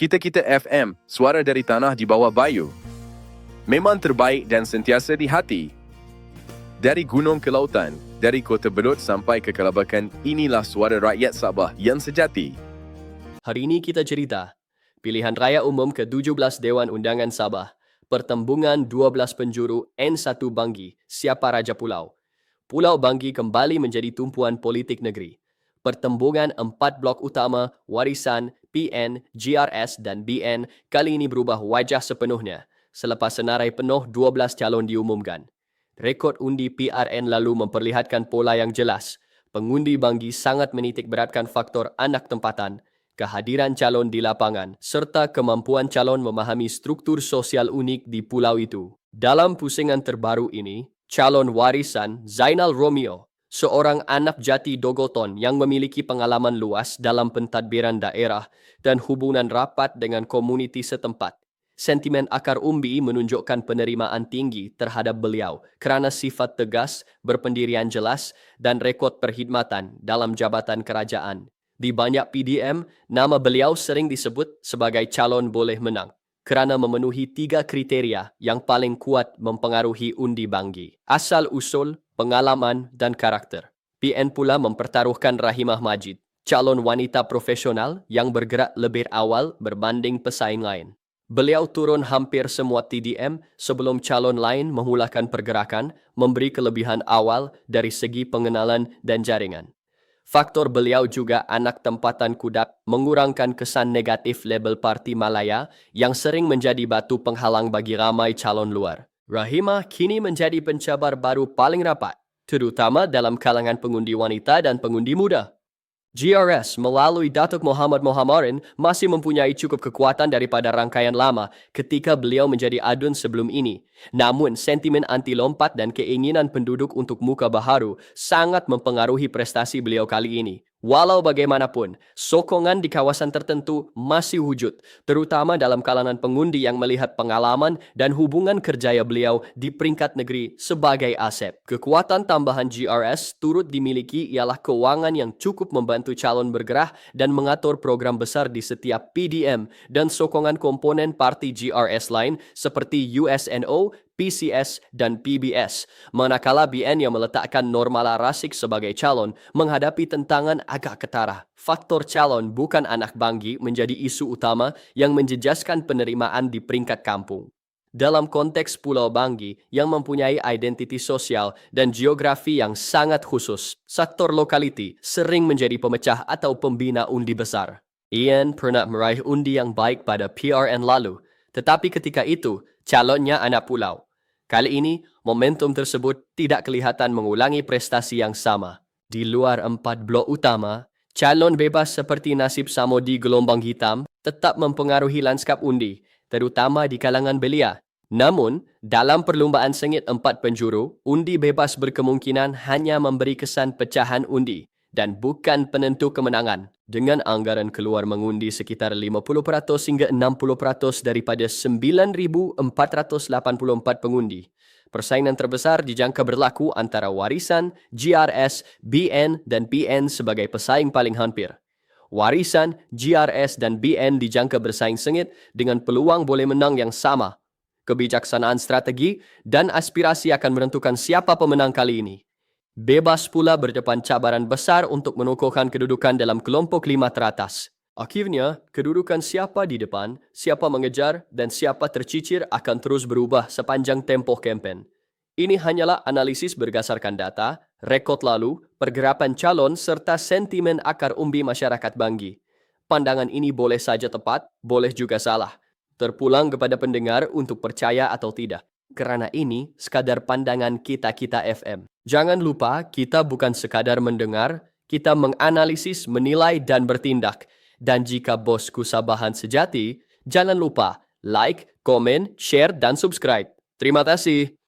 Kita-Kita FM, suara dari tanah di bawah bayu. Memang terbaik dan sentiasa di hati. Dari gunung ke lautan, dari kota Belud sampai ke Kelabakan, inilah suara rakyat Sabah yang sejati. Hari ini kita cerita Pilihan Raya Umum ke-17 Dewan Undangan Sabah, Pertembungan 12 Penjuru N1 Banggi, siapa Raja Pulau. Pulau Banggi kembali menjadi tumpuan politik negeri. Pertembungan 4 blok utama, warisan, PN, GRS dan BN kali ini berubah wajah sepenuhnya selepas senarai penuh 12 calon diumumkan. Rekod undi PRN lalu memperlihatkan pola yang jelas. Pengundi Banggi sangat menitik beratkan faktor anak tempatan, kehadiran calon di lapangan, serta kemampuan calon memahami struktur sosial unik di pulau itu. Dalam pusingan terbaru ini, calon warisan Zainal Romeo, seorang anak jati Dogoton yang memiliki pengalaman luas dalam pentadbiran daerah dan hubungan rapat dengan komuniti setempat. Sentimen akar umbi menunjukkan penerimaan tinggi terhadap beliau kerana sifat tegas, berpendirian jelas dan rekod perkhidmatan dalam jabatan kerajaan. Di banyak PDM, nama beliau sering disebut sebagai calon boleh menang kerana memenuhi 3 kriteria yang paling kuat mempengaruhi undi Banggi: asal-usul, pengalaman dan karakter. PN pula mempertaruhkan Rahimah Majid, calon wanita profesional yang bergerak lebih awal berbanding pesaing lain. Beliau turun hampir semua TDM sebelum calon lain memulakan pergerakan, memberi kelebihan awal dari segi pengenalan dan jaringan. Faktor beliau juga anak tempatan kudat mengurangkan kesan negatif label Parti Malaya yang sering menjadi batu penghalang bagi ramai calon luar. Rahimah kini menjadi pencabar baru paling rapat, terutama dalam kalangan pengundi wanita dan pengundi muda. GRS melalui Datuk Muhammad Mohammad masih mempunyai cukup kekuatan daripada rangkaian lama ketika beliau menjadi adun sebelum ini. Namun, sentimen anti lompat dan keinginan penduduk untuk muka baharu sangat mempengaruhi prestasi beliau kali ini. Walau bagaimanapun, sokongan di kawasan tertentu masih wujud, terutama dalam kalangan pengundi yang melihat pengalaman dan hubungan kerjaya beliau di peringkat negeri sebagai aset. Kekuatan tambahan GRS turut dimiliki ialah kewangan yang cukup membantu calon bergerah dan mengatur program besar di setiap PDM dan sokongan komponen parti GRS lain seperti USNO, PCS dan PBS, manakala BN yang meletakkan Normala Rasik sebagai calon menghadapi tentangan agak ketara. Faktor calon bukan anak Banggi menjadi isu utama yang menjejaskan penerimaan di peringkat kampung. Dalam konteks Pulau Banggi yang mempunyai identiti sosial dan geografi yang sangat khusus, sektor lokaliti sering menjadi pemecah atau pembina undi besar. Ian pernah meraih undi yang baik pada PRN lalu, tetapi ketika itu calonnya anak pulau. Kali ini, momentum tersebut tidak kelihatan mengulangi prestasi yang sama. Di luar 4 blok utama, calon bebas seperti nasib Samodi Gelombang Hitam tetap mempengaruhi lanskap undi, terutama di kalangan belia. Namun, dalam perlumbaan sengit 4 penjuru, undi bebas berkemungkinan hanya memberi kesan pecahan undi dan bukan penentu kemenangan. Dengan anggaran keluar mengundi sekitar 50% hingga 60% daripada 9,484 pengundi. Persaingan terbesar dijangka berlaku antara warisan, GRS, BN dan PN sebagai pesaing paling hampir. Warisan, GRS dan BN dijangka bersaing sengit dengan peluang boleh menang yang sama. Kebijaksanaan strategi dan aspirasi akan menentukan siapa pemenang kali ini. Bebas pula berdepan cabaran besar untuk mengukuhkan kedudukan dalam kelompok 5 teratas. Akhirnya, kedudukan siapa di depan, siapa mengejar dan siapa tercicir akan terus berubah sepanjang tempoh kempen. Ini hanyalah analisis berdasarkan data, rekod lalu, pergerakan calon serta sentimen akar umbi masyarakat Banggi. Pandangan ini boleh saja tepat, boleh juga salah. Terpulang kepada pendengar untuk percaya atau tidak. Kerana ini sekadar pandangan kita-kita FM. Jangan lupa, kita bukan sekadar mendengar, kita menganalisis, menilai dan bertindak. Dan jika bosku Sabahan sejati, jangan lupa like, komen, share dan subscribe. Terima kasih.